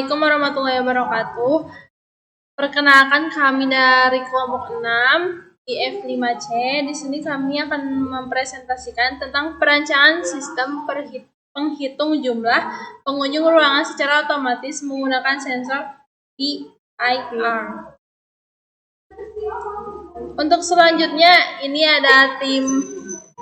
Assalamualaikum warahmatullahi wabarakatuh. Perkenalkan kami dari kelompok 6 IF5C. Di sini kami akan mempresentasikan tentang perancangan sistem penghitung jumlah pengunjung ruangan secara otomatis menggunakan sensor PIR. Untuk selanjutnya, ini ada tim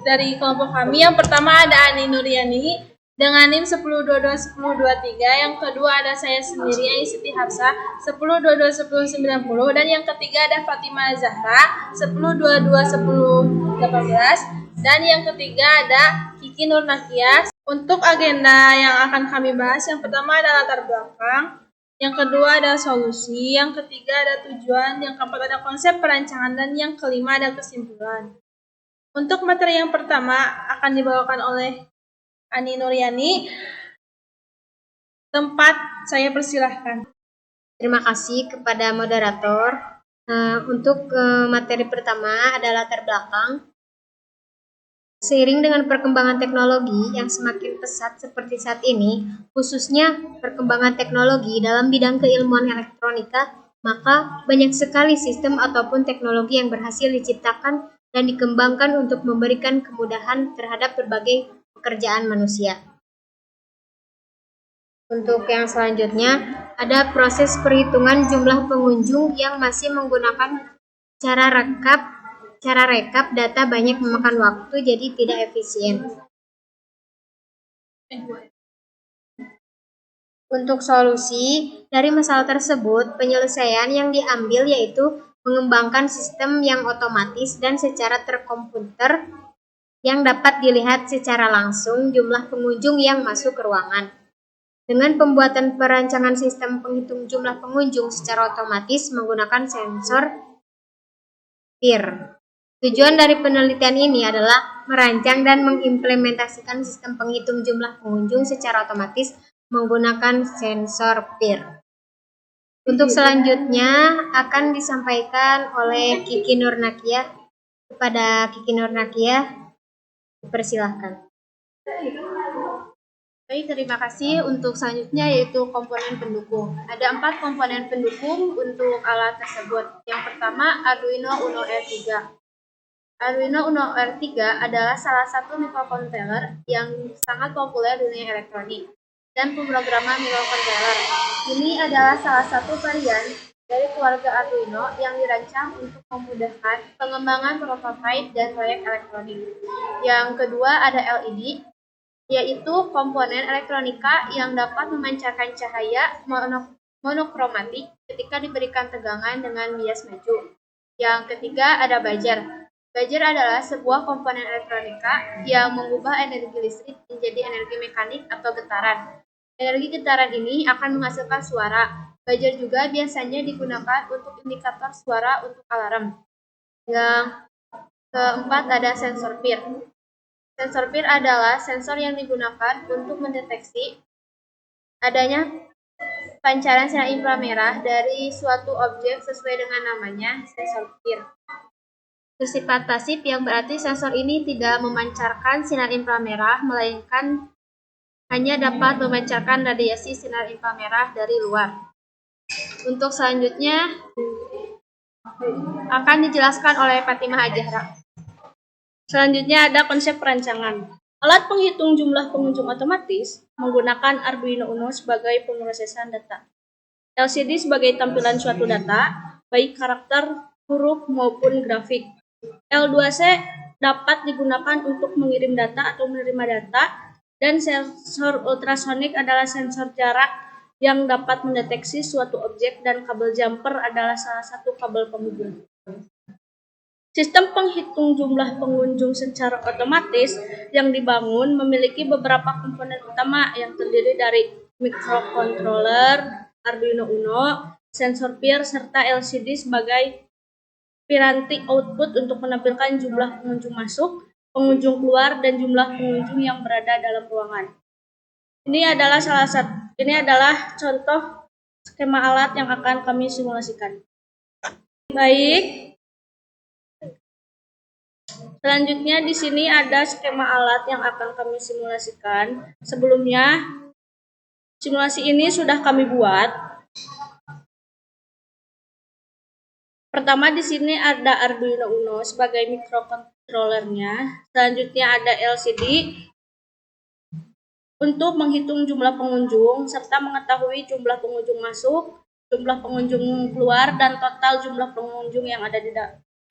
dari kelompok kami. Yang pertama ada Ani Nuriani dengan NIM 10221023, yang kedua ada saya sendiri Siti Hafsah 10221090, dan yang ketiga ada Fatima Zahra 10221018, dan yang ketiga ada Kiki Nurnakia. Untuk agenda yang akan kami bahas, yang pertama ada latar belakang, yang kedua ada solusi, yang ketiga ada tujuan, yang keempat ada konsep perancangan, dan yang kelima ada kesimpulan. Untuk materi yang pertama akan dibawakan oleh Ani Nuriani. Tempat saya persilahkan. Terima kasih kepada moderator. Untuk materi pertama ada latar belakang. Seiring dengan perkembangan teknologi yang semakin pesat seperti saat ini, khususnya perkembangan teknologi dalam bidang keilmuan elektronika, maka banyak sekali sistem ataupun teknologi yang berhasil diciptakan dan dikembangkan untuk memberikan kemudahan terhadap berbagai pekerjaan manusia. Untuk yang selanjutnya, ada proses perhitungan jumlah pengunjung yang masih menggunakan cara rekap data banyak memakan waktu, jadi tidak efisien. Untuk solusi dari masalah tersebut, penyelesaian yang diambil yaitu mengembangkan sistem yang otomatis dan secara terkomputer yang dapat dilihat secara langsung jumlah pengunjung yang masuk ke ruangan. Dengan pembuatan perancangan sistem penghitung jumlah pengunjung secara otomatis menggunakan sensor PIR. Tujuan dari penelitian ini adalah merancang dan mengimplementasikan sistem penghitung jumlah pengunjung secara otomatis menggunakan sensor PIR. Untuk selanjutnya akan disampaikan oleh Kiki Nurnakia. Kepada Kiki Nurnakia, dipersilahkan. Baik, terima kasih. Untuk selanjutnya yaitu komponen pendukung. Ada 4 komponen pendukung untuk alat tersebut. Yang pertama, Arduino Uno R3. Arduino Uno R3 adalah salah satu microcontroller yang sangat populer di dunia elektronik dan pemrograman microcontroller. Ini adalah salah satu varian dari keluarga Arduino yang dirancang untuk memudahkan pengembangan prototipe dan proyek elektronik. Yang kedua ada LED, yaitu komponen elektronika yang dapat memancarkan cahaya monokromatik ketika diberikan tegangan dengan bias maju. Yang ketiga ada buzzer. Buzzer adalah sebuah komponen elektronika yang mengubah energi listrik menjadi energi mekanik atau getaran. Energi getaran ini akan menghasilkan suara. Buzzer juga biasanya digunakan untuk indikator suara untuk alarm. Yang keempat ada sensor PIR. Sensor PIR adalah sensor yang digunakan untuk mendeteksi adanya pancaran sinar inframerah dari suatu objek sesuai dengan namanya, sensor PIR. Bersifat pasif yang berarti sensor ini tidak memancarkan sinar inframerah, melainkan hanya dapat memancarkan radiasi sinar inframerah dari luar. Untuk selanjutnya akan dijelaskan oleh Fatimah Zahra. Selanjutnya ada konsep perancangan. Alat penghitung jumlah pengunjung otomatis menggunakan Arduino Uno sebagai pemrosesan data. LCD sebagai tampilan suatu data, baik karakter, huruf, maupun grafik. L2C dapat digunakan untuk mengirim data atau menerima data, dan sensor ultrasonik adalah sensor jarak yang dapat mendeteksi suatu objek, dan kabel jumper adalah salah satu kabel penghubung. Sistem penghitung jumlah pengunjung secara otomatis yang dibangun memiliki beberapa komponen utama yang terdiri dari microcontroller, Arduino Uno, sensor PIR, serta LCD sebagai piranti output untuk menampilkan jumlah pengunjung masuk, pengunjung keluar, dan jumlah pengunjung yang berada dalam ruangan. Ini adalah contoh skema alat yang akan kami simulasikan. Baik. Selanjutnya di sini ada skema alat yang akan kami simulasikan. Sebelumnya Simulasi ini sudah kami buat. Pertama di sini ada Arduino Uno sebagai microcontrollernya. Selanjutnya ada LCD untuk menghitung jumlah pengunjung serta mengetahui jumlah pengunjung masuk, jumlah pengunjung keluar, dan total jumlah pengunjung yang ada di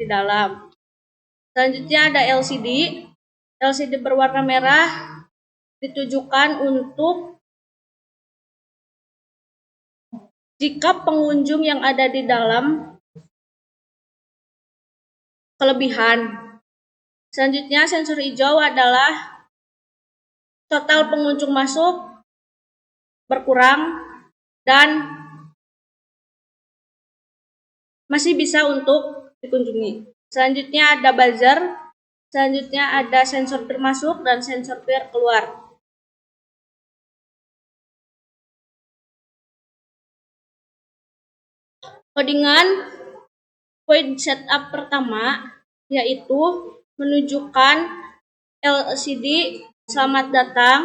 dalam. Selanjutnya ada LCD. LCD berwarna merah ditujukan untuk jika pengunjung yang ada di dalam kelebihan. Selanjutnya sensor hijau adalah total pengunjung masuk berkurang dan masih bisa untuk dikunjungi. Selanjutnya ada buzzer. Selanjutnya ada sensor peer masuk dan sensor peer keluar. Codingan point setup pertama yaitu menunjukkan LCD selamat datang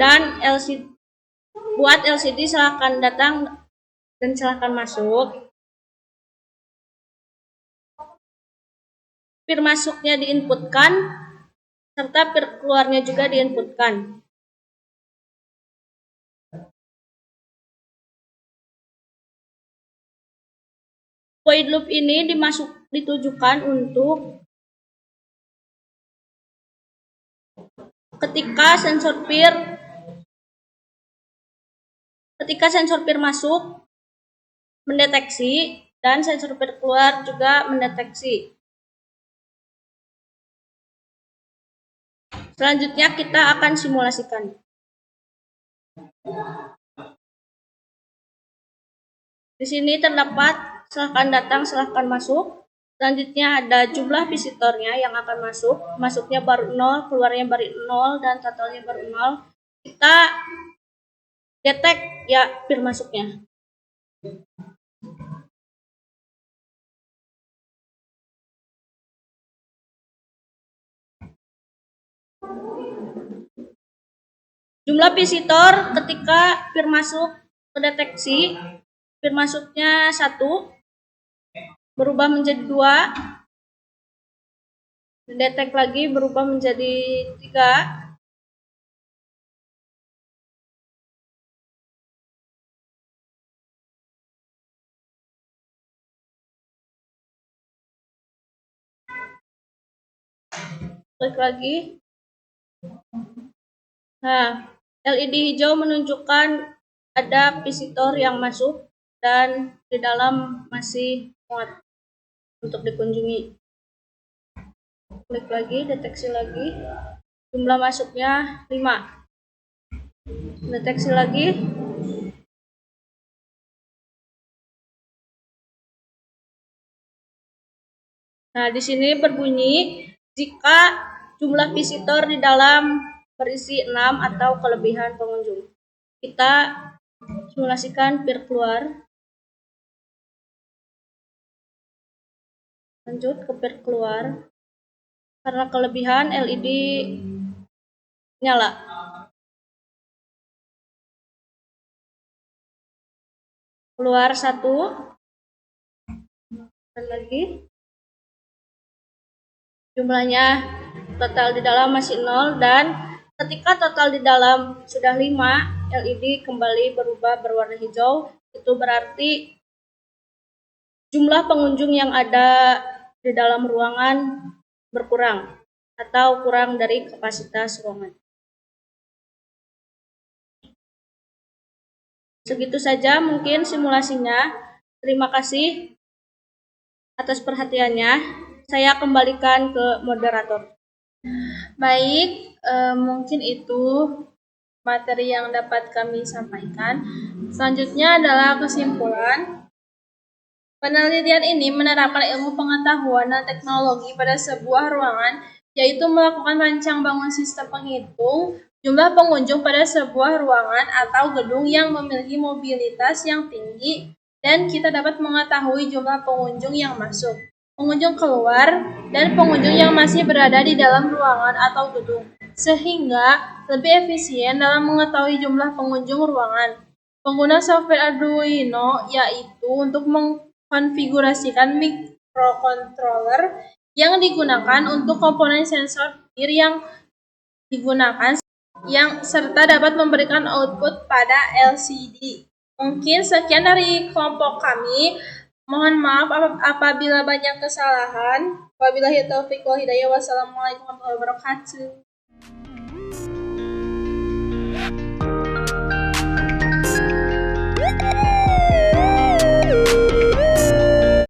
dan buat LCD silakan datang dan silakan masuk. Peer masuknya diinputkan serta peer keluarnya juga diinputkan. Void loop ini ditujukan untuk ketika sensor peer masuk mendeteksi dan sensor peer keluar juga mendeteksi. Selanjutnya kita akan simulasikan. Di sini terdapat silakan datang, silakan masuk. Selanjutnya ada jumlah visitornya yang akan masuk. Masuknya baru 0, keluarnya baru 0, dan totalnya baru 0. Kita detek ya peer masuknya. Jumlah visitor ketika peer masuk terdeteksi, peer masuknya 1, berubah menjadi 2, detek lagi berubah menjadi 3, klik lagi. Nah, LED hijau menunjukkan ada visitor yang masuk dan di dalam masih muat untuk dikunjungi. Klik lagi, deteksi lagi. Jumlah masuknya 5. Deteksi lagi. Nah, di sini berbunyi jika jumlah visitor di dalam berisi 6 atau kelebihan pengunjung. Kita simulasikan peer keluar. Lanjut ke peer keluar. Karena kelebihan LED nyala. Keluar 1. Dan lagi. Jumlahnya total di dalam masih 0 dan ketika total di dalam sudah 5, LED kembali berubah berwarna hijau. Itu berarti jumlah pengunjung yang ada di dalam ruangan berkurang atau kurang dari kapasitas ruangan. Segitu saja mungkin simulasinya. Terima kasih atas perhatiannya. Saya kembalikan ke moderator. Baik, mungkin itu materi yang dapat kami sampaikan. Selanjutnya adalah kesimpulan. Penelitian ini menerapkan ilmu pengetahuan dan teknologi pada sebuah ruangan, yaitu melakukan rancang bangun sistem penghitung jumlah pengunjung pada sebuah ruangan atau gedung yang memiliki mobilitas yang tinggi, dan kita dapat mengetahui jumlah pengunjung yang masuk, pengunjung keluar, dan pengunjung yang masih berada di dalam ruangan atau gedung. sehingga lebih efisien dalam mengetahui jumlah pengunjung ruangan. Pengguna software Arduino yaitu untuk mengkonfigurasikan microcontroller yang digunakan untuk komponen sensor petir yang digunakan serta dapat memberikan output pada LCD. Mungkin sekian dari kelompok kami. Mohon maaf apabila banyak kesalahan. Wabillahi taufiq wal hidayah. Wassalamualaikum warahmatullahi wabarakatuh.